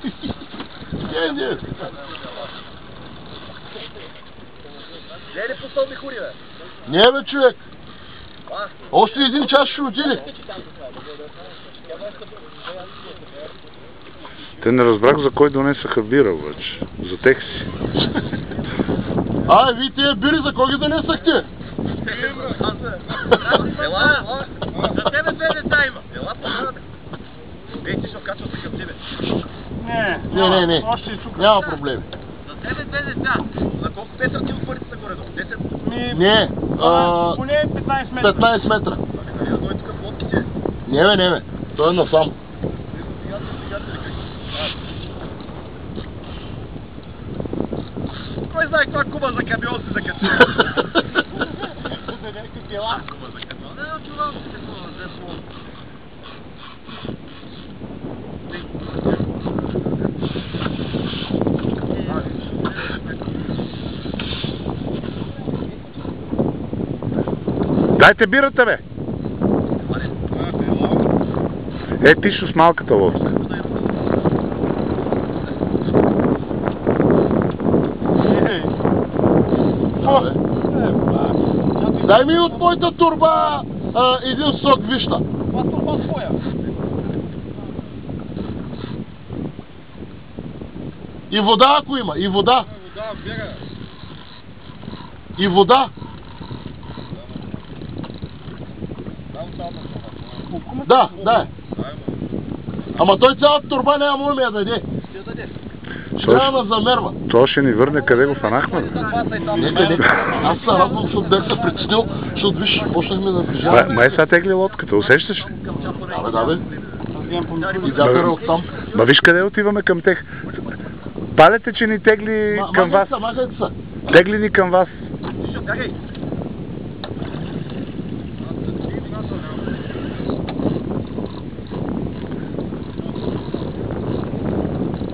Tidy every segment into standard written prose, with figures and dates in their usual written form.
Не. Не е ли пуснал мехури, бе? Не, бе, човек. Още един час ще отиде. Те не разбрах за кой донесаха бира, обаче. За тех си. Вие тия бири за кой ги донесахте? Ела, за тебе две деца има. Ела, по-нататък. Ей, ти ще вкачва се към тебе. Не. Няма проблеми. За тебе две деца. На колко метра ти от първите са горе-долу? 10? Не. Поне 15 метра. 15 метра. Нали да дойде тук в лодките? Не. Той е насам. Кой знае каква куба за камион си закачи? Някакви дела. Куба за камион. Не, чувам си какво, взе слово. Дайте бирата, бе! Ти шо с малката лодка. Дай ми от моята турба един сок вишна. Това турба твоя. И вода, ако има. И вода. И вода. Да. Ама той цялата турба няма му я даде. Трябва да замерва. То ще ни върне къде го фанахме, бе. Не. Аз се радвам, защото бях се притеснил, защото виж, почнахме да движаваме. Май сега тегли лодката, усещаш ли? Да, бе. И вятъра оттам. Ма виж къде отиваме към тех. Палете, че ни тегли към вас. Махайте се. Тегли ни към вас.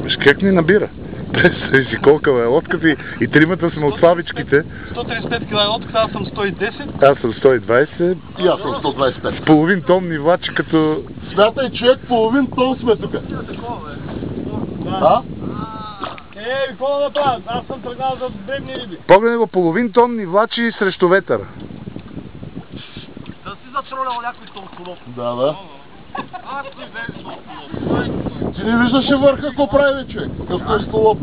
Виж как ни набира. Представи си колка е лодката и тримата сме от слабичките. 135 кг лодката, аз съм 110. Аз съм 120. И аз съм 125. С половин тон ни влачи като... Смятай, човек, половин тон сме тук. Да? Какво да направя? Аз съм тръгнал за дребни риби. Погледни го, половин тон ни влачи срещу ветъра. Да си затролял някой толкова. Да. Аз не виждам толкова. Ти не виждаш върха какво прави, човек. Какъв той столоп.